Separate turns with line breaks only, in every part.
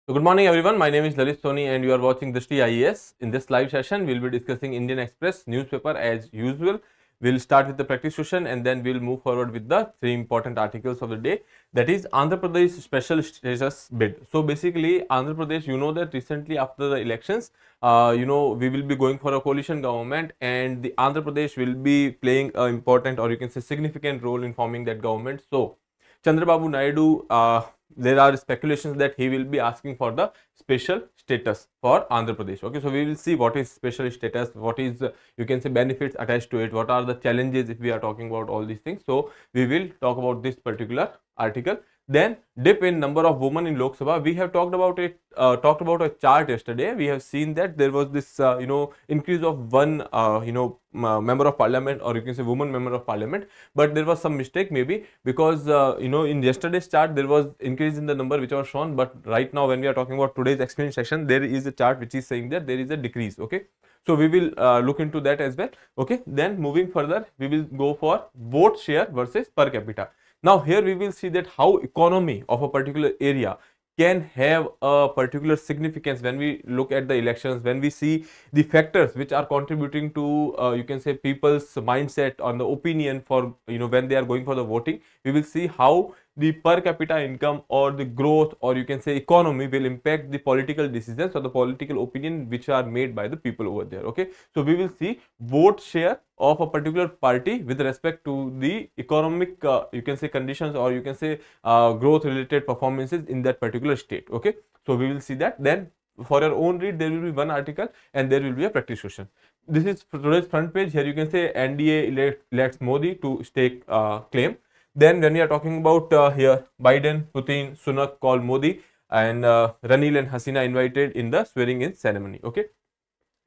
So good morning everyone, my name is Lalit Soni and you are watching Drishti IAS. In this live session, we will be discussing Indian Express newspaper as usual. We'll start with the practice question and then we'll move forward with the three important articles of the day. That is Andhra Pradesh special status bid. So basically Andhra Pradesh, you know that recently after the elections, we will be going for a coalition government and the Andhra Pradesh will be playing an important or you can say significant role in forming that government. So Chandrababu Naidu, there are speculations that he will be asking for the special status for Andhra Pradesh. Okay, so we will see what is special status, what is you can say benefits attached to it, what are the challenges if we are talking about all these things. So we will talk about this particular article. Then dip in number of women in Lok Sabha. We have talked about it. Talked about a chart yesterday. We have seen that there was this increase of one member of parliament, or you can say woman member of parliament, but there was some mistake maybe because in yesterday's chart there was increase in the number which was shown, but right now when we are talking about today's explanation section, there is a chart which is saying that there is a decrease. Okay, so we will look into that as well. Okay, then moving further, we will go for vote share versus per capita. Now here we will see that how economy of a particular area can have a particular significance when we look at the elections, when we see the factors which are contributing to you can say people's mindset on the opinion for when they are going for the voting. We will see how the per capita income or the growth or you can say economy will impact the political decisions or the political opinion which are made by the people over there. Okay, so we will see vote share of a particular party with respect to the economic you can say conditions or you can say growth related performances in that particular state. Okay, so we will see that. Then for your own read, there will be one article and there will be a practice question. This is today's front page. Here you can say NDA elects Modi to stake claim. Then when we are talking about here, Biden, Putin, Sunak call Modi, and Ranil and Hasina invited in the swearing in ceremony. Okay,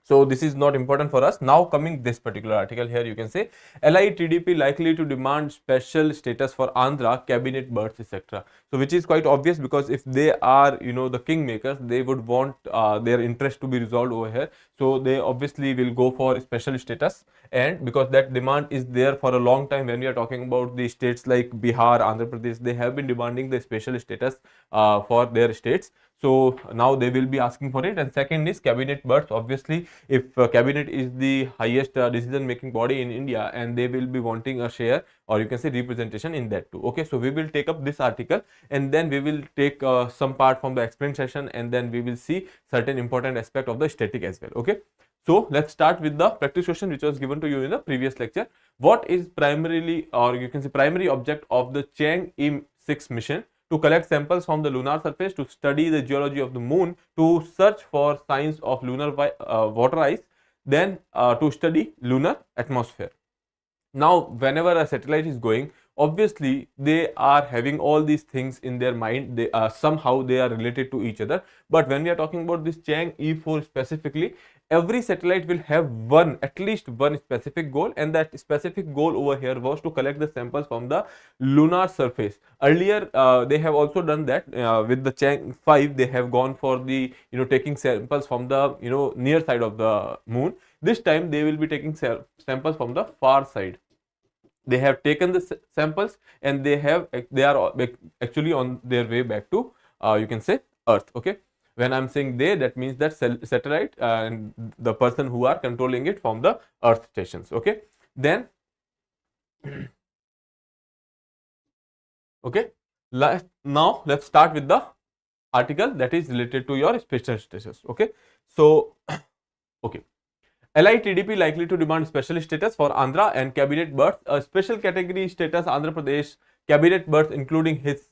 so this is not important for us. Now coming this particular article, here you can say LITDP likely to demand special status for Andhra, cabinet births, etc. So which is quite obvious, because if they are the kingmakers, they would want their interest to be resolved over here. So they obviously will go for special status, and because that demand is there for a long time. When we are talking about the states like Bihar, Andhra Pradesh, they have been demanding the special status for their states. So now they will be asking for it. And second is cabinet births. Obviously, if cabinet is the highest decision making body in India, and they will be wanting a share or you can say representation in that too. Okay, so we will take up this article and then we will take some part from the explain session, and then we will see certain important aspect of the static as well. Okay, so let's start with the practice question which was given to you in the previous lecture. What is primarily or you can say primary object of the Chang'e-6 mission? To collect samples from the lunar surface, to study the geology of the moon, to search for signs of lunar water ice, then to study lunar atmosphere. Now whenever a satellite is going, obviously they are having all these things in their mind. They somehow they are related to each other. But when we are talking about this Chang'e-4 specifically, every satellite will have at least one specific goal, and that specific goal over here was to collect the samples from the lunar surface. Earlier they have also done that with the Chang 5. They have gone for the taking samples from the near side of the moon. This time they will be taking samples from the far side. They have taken the samples and they are actually on their way back to you can say Earth. Okay, when I'm saying they, that means that satellite and the person who are controlling it from the Earth stations. Okay, then okay, now let's start with the article that is related to your special status. Okay, so okay, LITDP likely to demand special status for Andhra and cabinet birth. A special category status Andhra Pradesh cabinet birth, including his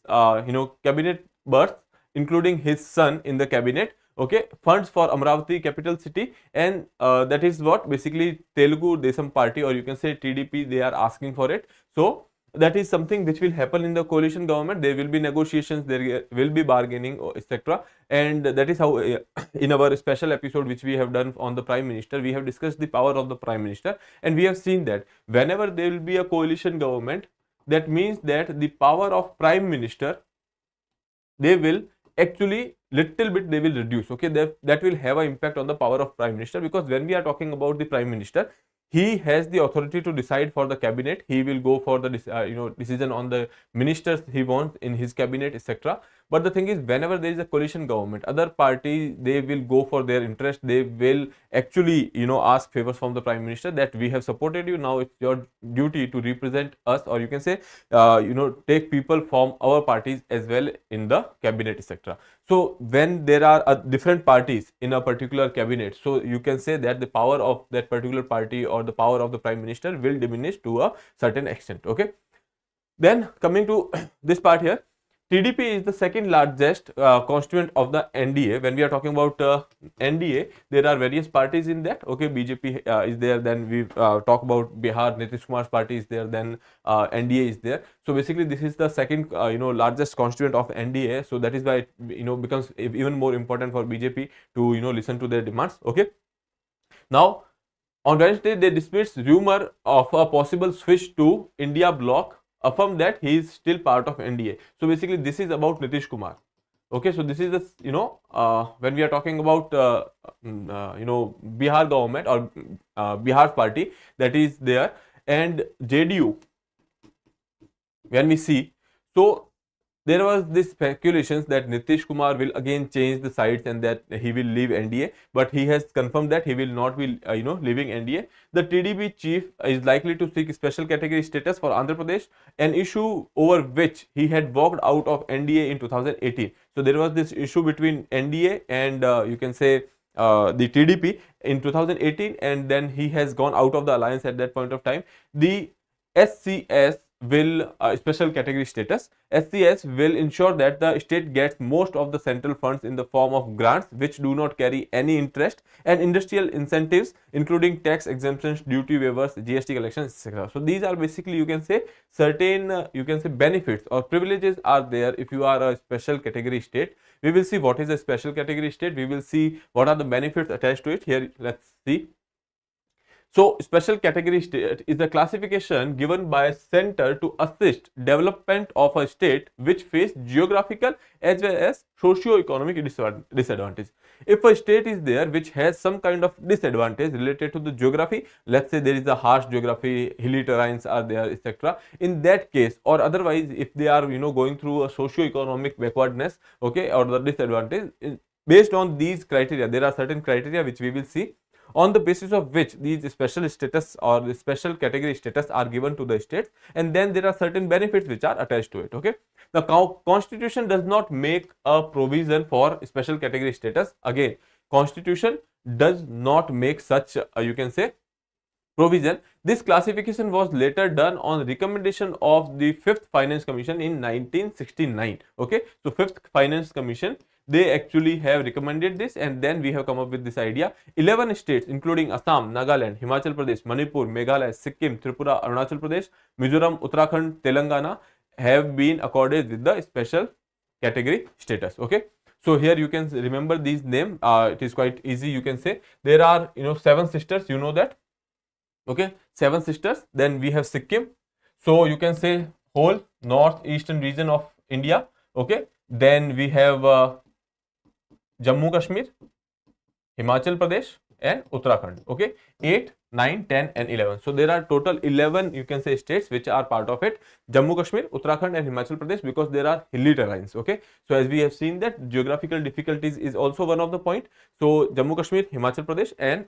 cabinet birth, including his son in the cabinet. Okay, funds for Amravati capital city, and that is what basically Telugu Desam party or you can say TDP, they are asking for it. So that is something which will happen in the coalition government. There will be negotiations, there will be bargaining, etc. And that is how in our special episode which we have done on the Prime Minister, we have discussed the power of the Prime Minister, and we have seen that whenever there will be a coalition government, that means that the power of Prime Minister, they will actually little bit they will reduce. Okay, that will have an impact on the power of Prime Minister, because when we are talking about the Prime Minister, he has the authority to decide for the cabinet. He will go for the decision on the ministers he wants in his cabinet, etc. But the thing is, whenever there is a coalition government, other parties, they will go for their interest. They will actually, ask favors from the prime minister that we have supported you. Now it's your duty to represent us, or you can say, take people from our parties as well in the cabinet, etc. So when there are different parties in a particular cabinet, so you can say that the power of that particular party or the power of the prime minister will diminish to a certain extent. Okay. Then coming to this part here, TDP is the second largest constituent of the NDA. When we are talking about NDA, there are various parties in that. Okay, BJP is there. Then we talk about Bihar, Nitish Kumar's party is there. Then NDA is there. So basically, this is the second largest constituent of NDA. So that is why it becomes even more important for BJP to listen to their demands. Okay. Now on Wednesday, they dismissed rumor of a possible switch to India bloc, affirm that he is still part of NDA. So basically, this is about Nitish Kumar. Okay, so this is the when we are talking about Bihar government or Bihar party that is there, and JDU. When we see, so there was this speculations that Nitish Kumar will again change the sides and that he will leave NDA, but he has confirmed that he will not be leaving NDA. The TDP chief is likely to seek special category status for Andhra Pradesh, an issue over which he had walked out of NDA in 2018. So there was this issue between NDA and you can say the TDP in 2018, and then he has gone out of the alliance at that point of time. The SCS will special category status. SCS will ensure that the state gets most of the central funds in the form of grants which do not carry any interest, and industrial incentives including tax exemptions, duty waivers, GST collections, etc. So these are basically, you can say, certain benefits or privileges are there if you are a special category state. We will see what is a special category state. We will see what are the benefits attached to it. Here let's see. So special category state is the classification given by a center to assist development of a state which face geographical as well as socio-economic disadvantage. If a state is there which has some kind of disadvantage related to the geography, let's say there is a harsh geography, hilly terrains are there, etc. In that case, or otherwise if they are going through a socio-economic backwardness, okay, or the disadvantage, based on these criteria, there are certain criteria which we will see, on the basis of which these special status or the special category status are given to the states, and then there are certain benefits which are attached to it. Okay, the constitution does not make a provision for special category status. Again, constitution does not make such you can say provision. This classification was later done on recommendation of the 5th Finance Commission in 1969. Okay, so 5th Finance Commission, they actually have recommended this, and then we have come up with this idea. 11 states including Assam, Nagaland, Himachal Pradesh, Manipur, Meghalaya, Sikkim, Tripura, Arunachal Pradesh, Mizoram, Uttarakhand, Telangana have been accorded with the special category status. Okay, so here you can remember these names. It is quite easy. You can say there are 7 sisters, you know that. Okay, 7 sisters. Then we have Sikkim. So you can say whole northeastern region of India. Okay, then we have Jammu Kashmir, Himachal Pradesh and Uttarakhand. Okay, 8, 9, 10 and 11. So there are total 11 you can say states which are part of it. Jammu Kashmir, Uttarakhand and Himachal Pradesh, because there are hilly terrains. Okay, so as we have seen that geographical difficulties is also one of the point. So Jammu Kashmir, Himachal Pradesh and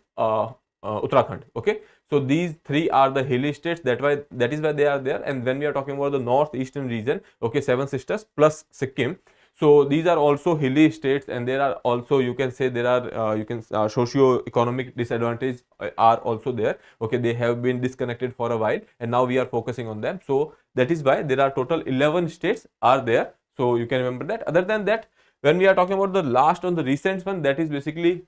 Uttarakhand. Okay, so these 3 are the hilly states, that is why they are there. And when we are talking about the northeastern region, okay, 7 sisters plus Sikkim, so these are also hilly states, and there are also you can say there are socio-economic disadvantages are also there. Okay, they have been disconnected for a while and now we are focusing on them. So that is why there are total 11 states are there. So you can remember that. Other than that, when we are talking about the last on the recent one, that is basically,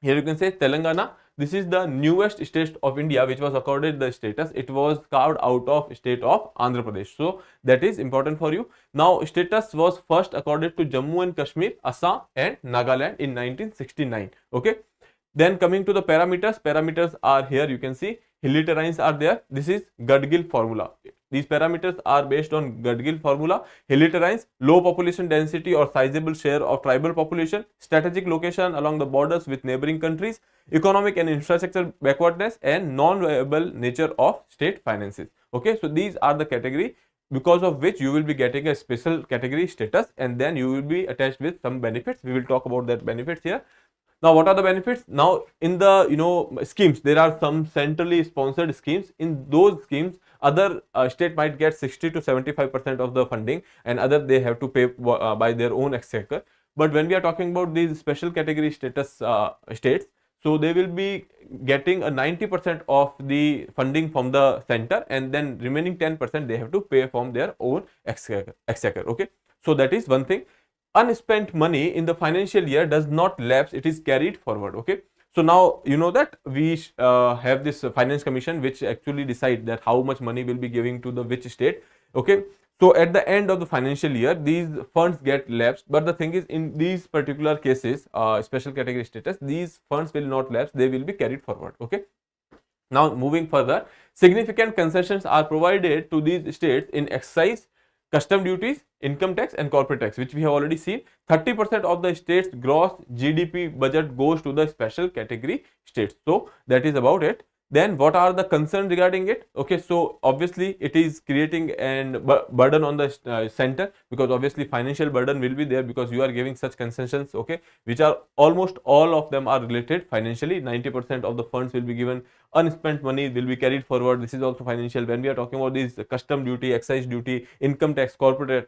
here you can say Telangana. This is the newest state of India which was accorded the status. It was carved out of state of Andhra Pradesh. So that is important for you. Now status was first accorded to Jammu and Kashmir, Assam and Nagaland in 1969. Okay. Then coming to the parameters are here, you can see hilly terrains are there. This is Gadgil formula. These parameters are based on Gadgil formula. Hilly terrains, low population density or sizable share of tribal population, strategic location along the borders with neighboring countries, economic and infrastructure backwardness and non-viable nature of state finances. Okay, so these are the category because of which you will be getting a special category status, and then you will be attached with some benefits. We will talk about that benefits here. Now, what are the benefits? Now, in the schemes, there are some centrally sponsored schemes. In those schemes, other state might get 60 to 75% of the funding, and other they have to pay by their own exchequer. But when we are talking about these special category status states, so they will be getting a 90% of the funding from the center, and then remaining 10% they have to pay from their own exchequer. Okay, so that is one thing. Unspent money in the financial year does not lapse, it is carried forward. Okay, so now you know that we have this finance commission which actually decide that how much money will be giving to the which state. Okay, so at the end of the financial year these funds get lapsed, but the thing is, in these particular cases, special category status, these funds will not lapse, they will be carried forward. Okay, now moving further, significant concessions are provided to these states in excise, custom duties, income tax and corporate tax, which we have already seen. 30% of the state's gross GDP budget goes to the special category states. So that is about it. Then what are the concerns regarding it? Okay, so obviously it is creating an burden on the center, because obviously financial burden will be there because you are giving such concessions, okay, which are almost all of them are related financially. 90% of the funds will be given, unspent money will be carried forward. This is also financial. When we are talking about these custom duty, excise duty, income tax, corporate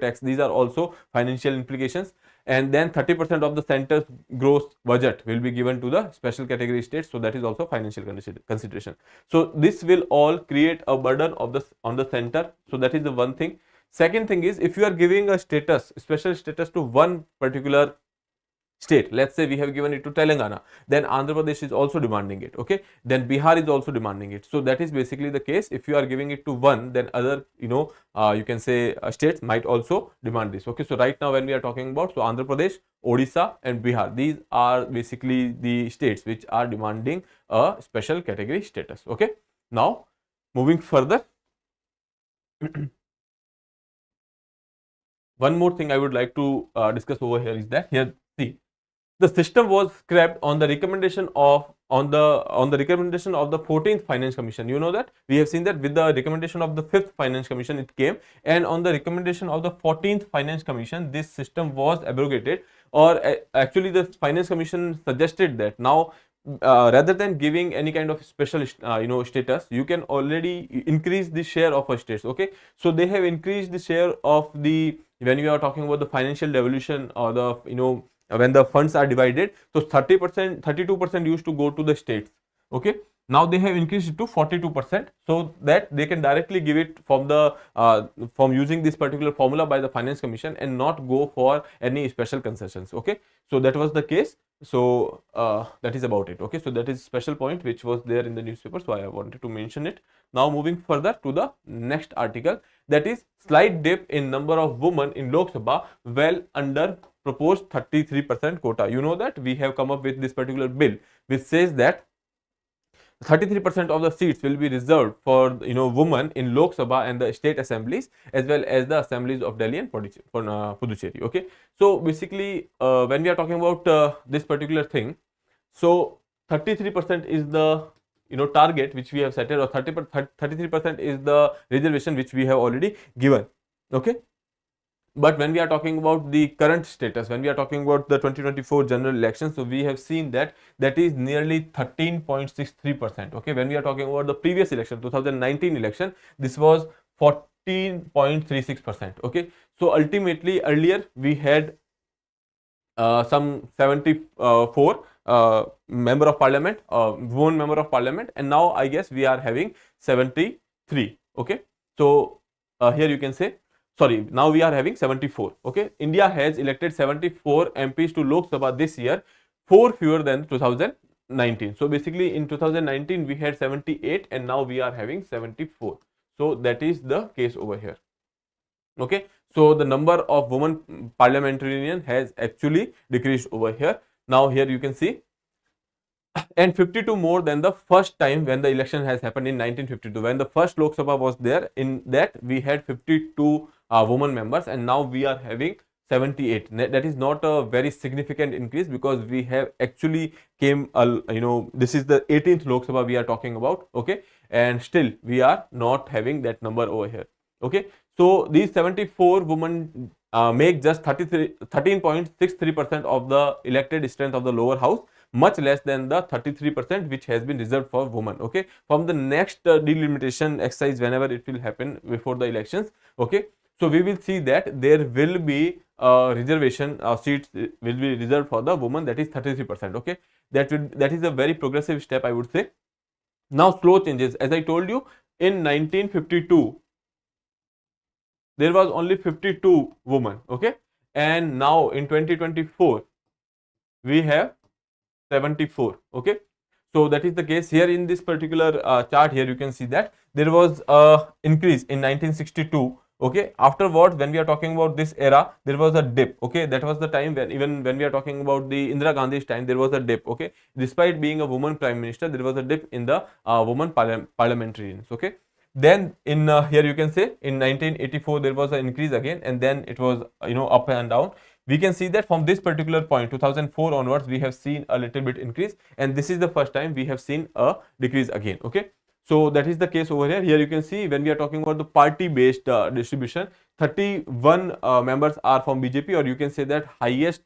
tax, these are also financial implications. And then 30% of the center's gross budget will be given to the special category states, so that is also financial consideration. So this will all create a burden of on the center. So that is the one thing. Second thing is, if you are giving a status, special status to one particular state, let's say we have given it to Telangana, then Andhra Pradesh is also demanding it. Okay, then Bihar is also demanding it. So that is basically the case. If you are giving it to one, then other you can say states might also demand this. Okay, so right now when we are talking about, so Andhra Pradesh, Odisha and Bihar, these are basically the states which are demanding a special category status. Okay, now moving further, one more thing I would like to discuss over here is that, here see, the system was scrapped on the recommendation of the recommendation of the 14th Finance Commission. You know that we have seen that with the recommendation of the 5th Finance Commission it came, and on the recommendation of the 14th Finance Commission this system was abrogated, or actually the Finance Commission suggested that now rather than giving any kind of special status, you can already increase the share of a states. Okay, so they have increased the share of the, when we are talking about the financial devolution or the when the funds are divided, so 30%, 32% used to go to the states. Okay, now they have increased it to 42%, so that they can directly give it from the from using this particular formula by the Finance Commission and not go for any special concessions. Okay, so that was the case. So that is about it. Okay, so that is special point which was there in the newspaper, so I wanted to mention it. Now moving further to the next article, that is slight dip in number of women in Lok Sabha well under proposed 33% quota. You know that we have come up with this particular bill which says that 33% of the seats will be reserved for women in Lok Sabha and the state assemblies, as well as the assemblies of Delhi and Puducherry. Okay, so basically when we are talking about this particular thing, so 33% is the target which we have set, or 33% is the reservation which we have already given. Okay, but when we are talking about the current status, when we are talking about the 2024 general election, so we have seen that that is nearly 13.63%. okay, when we are talking about the previous election, 2019 election, this was 14.36%. okay, so ultimately earlier we had some 74 member of parliament, women member of parliament, and now I guess we are having 73. okay, so here you can say, sorry, now we are having 74. okay, India has elected 74 MPs to Lok Sabha this year, 4 fewer than 2019. So basically in 2019 we had 78 and now we are having 74. So that is the case over here. Okay, so the number of women parliamentarian has actually decreased over here. Now here you can see, and 52 more than the first time when the election has happened in 1952. When the first Lok Sabha was there, in that we had 52 women members, and now we are having 78. That is not a very significant increase, because we have actually came this is the 18th Lok Sabha we are talking about. Okay, and still we are not having that number over here. Okay, so these 74 women make just 13.63% of the elected strength of the lower house, much less than the 33% which has been reserved for women. Okay, from the next delimitation exercise, whenever it will happen before the elections, okay, so we will see that there will be reservation seats will be reserved for the woman, that is 33%. Okay, that is a very progressive step, I would say. Now slow changes, as I told you, in 1952 there was only 52 women. Okay, and now in 2024 we have 74. Okay, so that is the case here in this particular chart. Here you can see that there was a increase in 1962. Okay, afterwards, when we are talking about this era, there was a dip. Okay, that was the time when, even when we are talking about the Indira Gandhi's time, there was a dip. Okay, despite being a woman prime minister, there was a dip in the woman parliamentarians. Okay, then in here you can say in 1984 there was an increase again, and then it was up and down. We can see that from this particular point 2004 onwards we have seen a little bit increase, and this is the first time we have seen a decrease again. Okay, so that is the case over here. Here you can see when we are talking about the party based distribution, 31 members are from BJP, or you can say that highest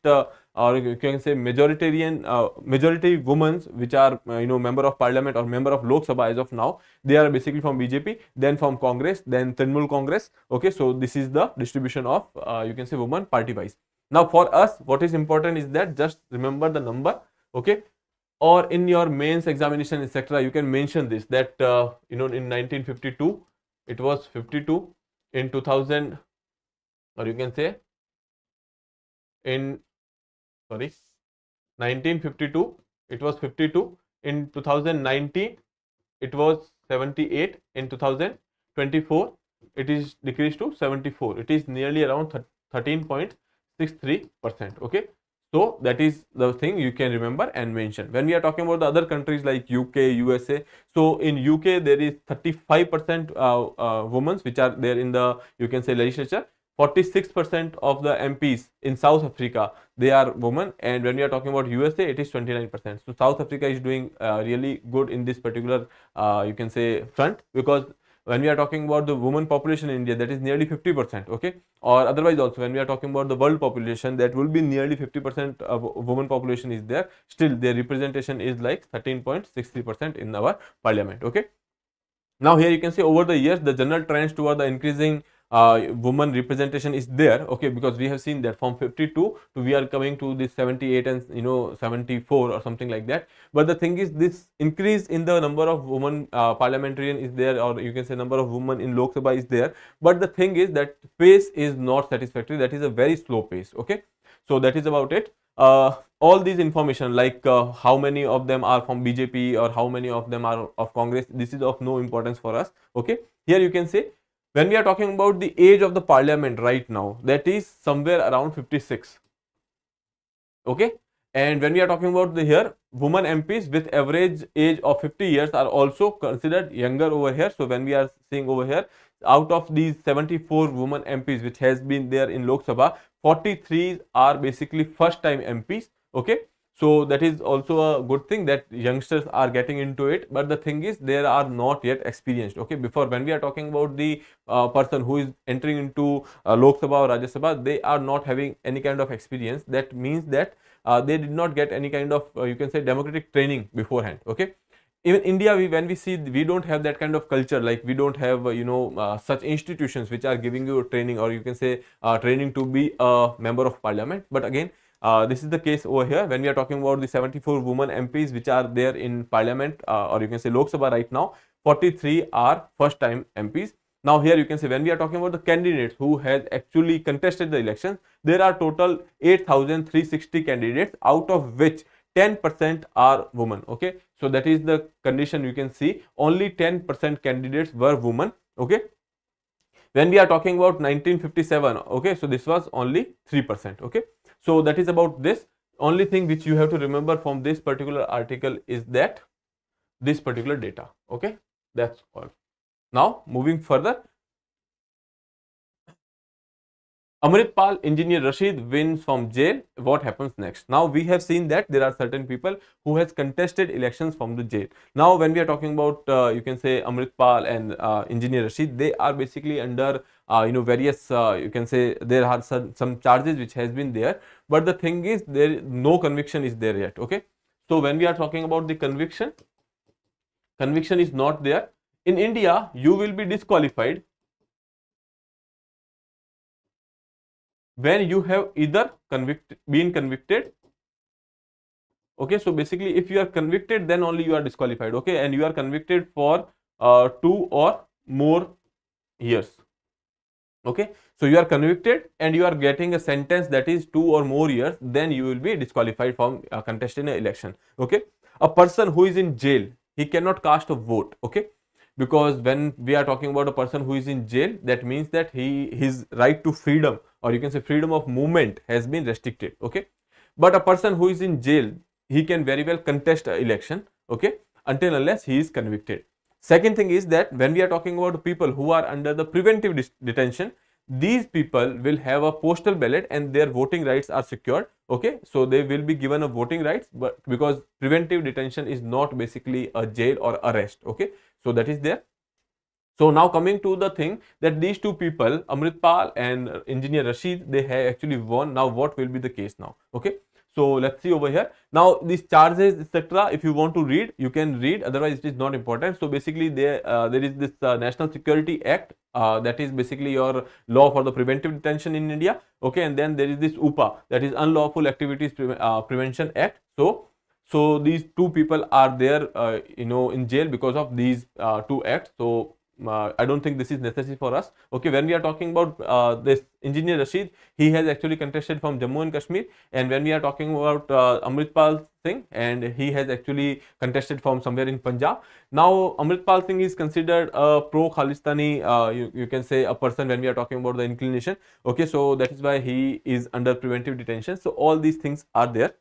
or you can say majority women which are member of parliament or member of Lok Sabha as of now, they are basically from BJP, then from Congress, then Trinamool Congress. Okay, so this is the distribution of you can say women party wise. Now for us, what is important is that just remember the number. Okay, or in your mains examination etc, you can mention this, that in 1952 it was 52, in 2000, or you can say in 1952 it was 52, in 2019 it was 78, in 2024 it is decreased to 74. It is nearly around 13.63%. Okay, so that is the thing you can remember and mention. When we are talking about the other countries like UK, USA, so in UK there is 35% women which are there in the, you can say, legislature. 46% of the MPs in South Africa, they are women, and when we are talking about USA, it is 29%. So South Africa is doing really good in this particular you can say front, because when we are talking about the women population in India, that is nearly 50%. Okay, or otherwise also when we are talking about the world population, that will be nearly 50% of women population is there. Still their representation is like 13.63% in our parliament. Okay, now here you can see over the years the general trends toward the increasing woman representation is there. Okay, because we have seen that from 52 to we are coming to this 78 and 74 or something like that. But the thing is, this increase in the number of women parliamentarian is there, or you can say number of women in Lok Sabha is there. But the thing is that pace is not satisfactory. That is a very slow pace. Okay, so that is about it. All these information like how many of them are from BJP or how many of them are of Congress, this is of no importance for us. Okay, here you can say when we are talking about the age of the parliament right now, that is somewhere around 56. Okay, and when we are talking about the here women MPs with average age of 50 years are also considered younger over here. So when we are seeing over here, out of these 74 women MPs which has been there in Lok Sabha, 43 are basically first time MPs. Okay, so that is also a good thing that youngsters are getting into it. But the thing is, they are not yet experienced. Okay, before when we are talking about the person who is entering into Lok Sabha or Rajya Sabha, they are not having any kind of experience. That means that they did not get any kind of you can say democratic training beforehand. Okay, even India, when we see, we don't have that kind of culture. Like we don't have such institutions which are giving you training, or you can say training to be a member of parliament. But again, this is the case over here when we are talking about the 74 women MPs which are there in parliament, or you can say Lok Sabha right now. 43 are first time MPs. Now here you can say when we are talking about the candidates who has actually contested the elections, there are total 8,360 candidates, out of which 10% are women. Okay, so that is the condition. You can see only 10% candidates were women. Okay, when we are talking about 1957, okay, so this was only 3%. Okay, so that is about this. Only thing which you have to remember from this particular article is that this particular data. Okay, that's all. Now moving further, Amritpal, engineer Rashid wins from jail. What happens next? Now we have seen that there are certain people who has contested elections from the jail. Now when we are talking about you can say Amritpal and engineer Rashid, they are basically under various you can say there are some charges which has been there, but the thing is there no conviction is there yet. Okay, so when we are talking about the conviction is not there. In India, you will be disqualified when you have either been convicted. Okay, so basically if you are convicted, then only you are disqualified. Okay, and you are convicted for 2 or more years. Okay, so you are convicted and you are getting a sentence that is 2 or more years, then you will be disqualified from contesting an election. Okay, a person who is in jail, he cannot cast a vote. Okay, because when we are talking about a person who is in jail, that means that his right to freedom, or you can say freedom of movement, has been restricted. Okay, but a person who is in jail, he can very well contest an election. Okay, until unless he is convicted. Second thing is that when we are talking about people who are under the preventive detention, these people will have a postal ballot and their voting rights are secured. Okay, so they will be given a voting rights, but because preventive detention is not basically a jail or arrest. Okay, so that is there. So now coming to the thing that these two people, Amritpal and engineer Rashid, they have actually won. Now what will be the case now? Okay, so let's see over here. Now these charges etc. If you want to read, you can read. Otherwise, it is not important. So basically, there is this National Security Act that is basically your law for the preventive detention in India. Okay, and then there is this UPA, that is Unlawful Activities Prevention Act. So these two people are there, in jail because of these two acts. So I don't think this is necessary for us. Okay, when we are talking about this engineer Rashid, he has actually contested from Jammu and Kashmir, and when we are talking about Amritpal Singh, and he has actually contested from somewhere in Punjab. Now Amritpal Singh is considered a pro-Khalistani, you can say a person when we are talking about the inclination. Okay, so that is why he is under preventive detention. So all these things are there.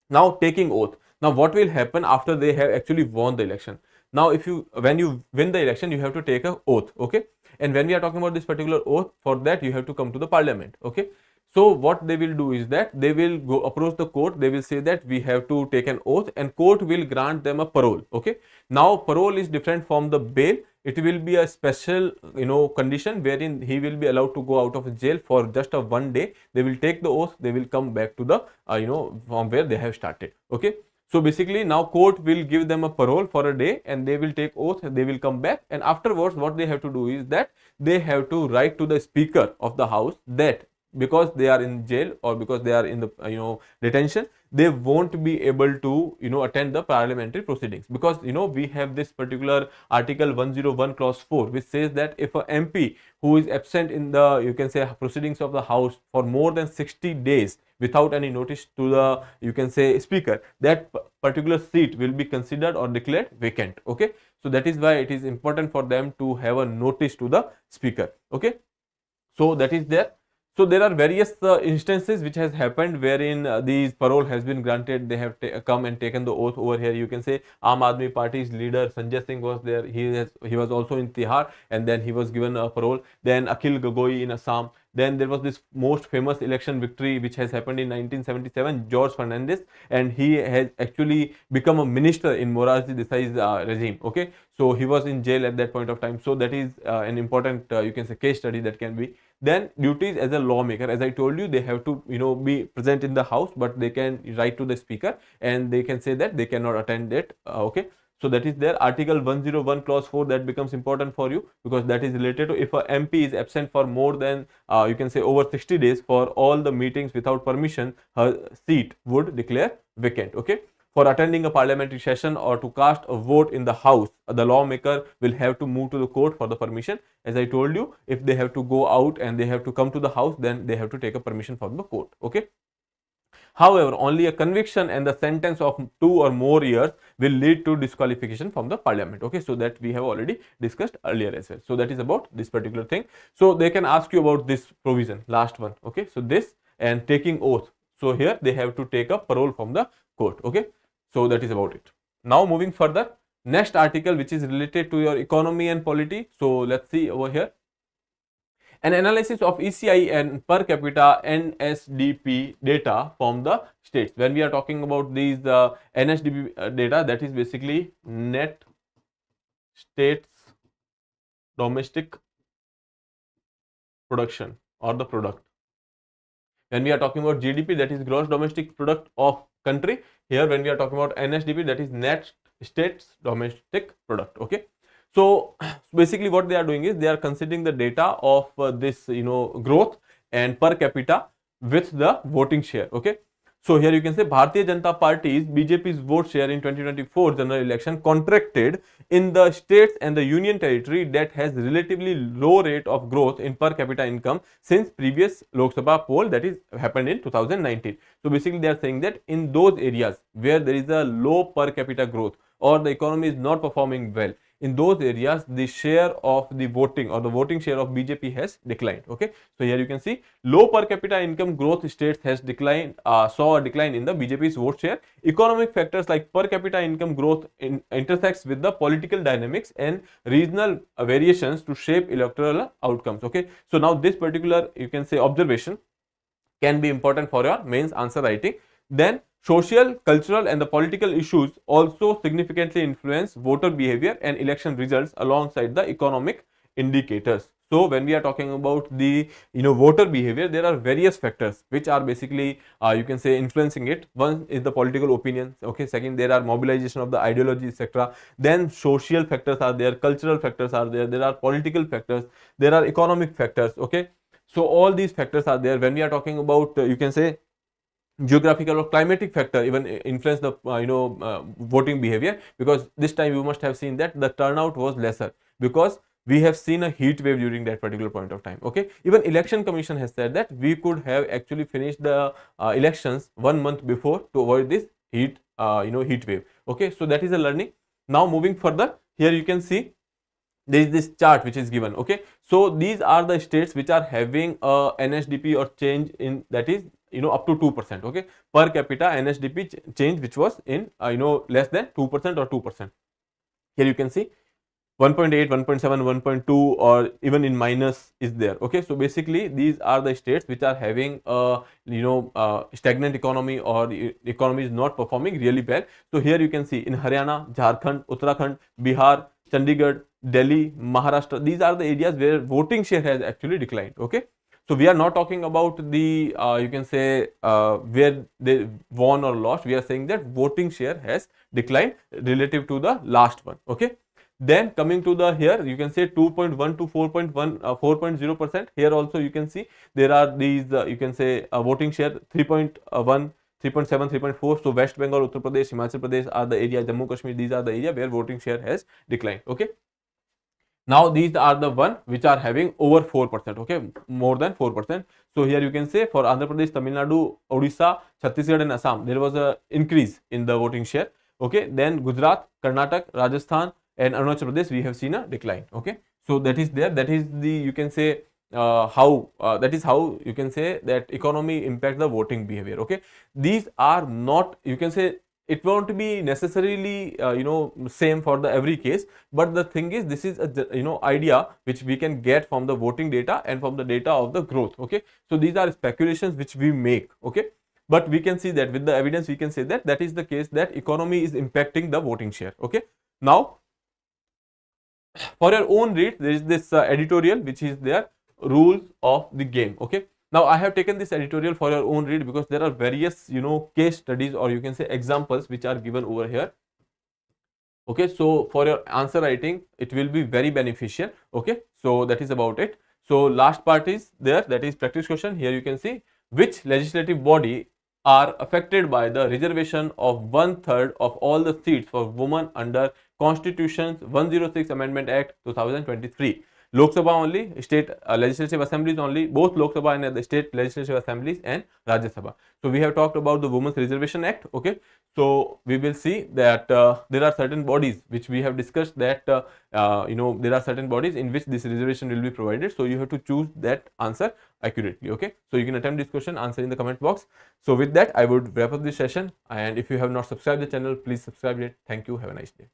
Now taking oath. Now what will happen after they have actually won the election? Now when you win the election, you have to take an oath. Okay, and when we are talking about this particular oath, for that you have to come to the parliament. Okay, so what they will do is that they will go approach the court. They will say that we have to take an oath, and court will grant them a parole. Okay, now parole is different from the bail. It will be a special condition wherein he will be allowed to go out of jail for just a 1 day. They will take the oath. They will come back to the from where they have started. Okay, so basically now court will give them a parole for a day, and they will take oath. They will come back, and afterwards what they have to do is that they have to write to the speaker of the house that because they are in jail or because they are in the detention, they won't be able to attend the parliamentary proceedings, because we have this particular article 101 clause 4, which says that if a MP who is absent in the proceedings of the house for more than 60 days without any notice to the speaker, that particular seat will be considered or declared vacant. Okay, so that is why it is important for them to have a notice to the speaker. Okay, so that is there. So there are various instances which has happened wherein these parole has been granted. They have come and taken the oath over here. You can say Aam Aadmi Party's leader Sanjay Singh was there. He was also in Tihar, and then he was given a parole. Then Akhil Gogoi in Assam. Then there was this most famous election victory which has happened in 1977, George Fernandez, and he has actually become a minister in Morarji Desai's regime. Okay, so he was in jail at that point of time. So that is an important case study that can be. Then duties as a lawmaker, as I told you, they have to be present in the house, but they can write to the speaker and they can say that they cannot attend it. Okay, so that is there. Article 101 clause 4, that becomes important for you, because that is related to if a MP is absent for more than over 60 days for all the meetings without permission, her seat would declare vacant. Okay, for attending a parliamentary session or to cast a vote in the house, the lawmaker will have to move to the court for the permission. As I told you, if they have to go out and they have to come to the house, then they have to take a permission from the court. Okay. However, only a conviction and the sentence of 2 or more years will lead to disqualification from the parliament. Okay, so that we have already discussed earlier as well. So that is about this particular thing. So they can ask you about this provision, last one. Okay, so this and taking oath. So here they have to take a parole from the court. Okay, so that is about it. Now moving further, next article which is related to your economy and polity. So let's see over here. An analysis of ECI and per capita NSDP data from the states. When we are talking about these NSDP data, that is basically net states domestic production or the product. When we are talking about GDP, that is gross domestic product of country. Here when we are talking about NSDP, that is net states domestic product. Okay. So basically what they are doing is they are considering the data of this growth and per capita with the voting share. Okay. So here you can say Bharatiya Janata Party's BJP's vote share in 2024 general election contracted in the states and the union territory that has relatively low rate of growth in per capita income since previous Lok Sabha poll that is happened in 2019. So basically they are saying that in those areas where there is a low per capita growth or the economy is not performing well, in those areas the share of the voting or the voting share of BJP has declined. Okay, so here you can see low per capita income growth states has declined, saw a decline in the BJP's vote share. Economic factors like per capita income growth intersects with the political dynamics and regional variations to shape electoral outcomes. Okay, so now this particular you can say observation can be important for your mains answer writing. Then social, cultural and the political issues also significantly influence voter behavior and election results alongside the economic indicators. So when we are talking about the voter behavior, there are various factors which are basically you can say influencing it. One is the political opinions. Okay, second there are mobilization of the ideology, etc. Then social factors are there, cultural factors are there, there are political factors, there are economic factors. Okay, so all these factors are there. When we are talking about you can say geographical or climatic factor even influence the voting behavior, because this time you must have seen that the turnout was lesser because we have seen a heat wave during that particular point of time. Okay, even election commission has said that we could have actually finished the elections 1 month before to avoid this heat heat wave. Okay, so that is a learning. Now moving further, here you can see there is this chart which is given. Okay, so these are the states which are having a NSDP or change in that is up to 2%. Okay, per capita NSDP change which was in less than 2% or 2%. Here you can see 1.8, 1.7, 1.2 or even in minus is there. Okay, so basically these are the states which are having a stagnant economy or the economy is not performing really well. So here you can see in Haryana, Jharkhand, Uttarakhand, Bihar, Chandigarh, Delhi, Maharashtra, these are the areas where voting share has actually declined. Okay, so we are not talking about the you can say where they won or lost. We are saying that voting share has declined relative to the last one. Okay, then coming to the here you can say 2.1 to 4.1 4.0%. Here also you can see there are these you can say voting share 3.1, 3.7, 3.4. So West Bengal, Uttar Pradesh, Himachal Pradesh are the area, Jammu Kashmir, these are the area where voting share has declined. Okay, now these are the one which are having over 4%. Okay, more than 4%. So here you can say for Andhra Pradesh, Tamil Nadu, Odisha, Chhattisgarh and Assam there was a increase in the voting share. Okay, then Gujarat, Karnataka, Rajasthan and Arunachal Pradesh we have seen a decline. Okay, so that is there, that is the you can say how that is how you can say that economy impacts the voting behavior. Okay, these are not you can say it won't be necessarily same for the every case, but the thing is this is a idea which we can get from the voting data and from the data of the growth. Okay, so these are speculations which we make. Okay, but we can see that with the evidence we can say that that is the case, that economy is impacting the voting share. Okay, now for your own read there is this editorial which is there, rules of the game. Okay, now I have taken this editorial for your own read because there are various case studies or you can say examples which are given over here. Okay, so for your answer writing it will be very beneficial. Okay, so that is about it. So last part is there, that is practice question. Here you can see which legislative body are affected by the reservation of 1/3 of all the seats for women under Constitution's 106 Amendment Act 2023. Lok Sabha only, state legislative assemblies only, both Lok Sabha and the state legislative assemblies and Rajya Sabha. So we have talked about the Women's Reservation Act. Okay, so we will see that there are certain bodies which we have discussed that there are certain bodies in which this reservation will be provided. So you have to choose that answer accurately. Okay, so you can attempt this question, answer in the comment box. So with that I would wrap up this session, and if you have not subscribed the channel, please subscribe it. Thank you. Have a nice day.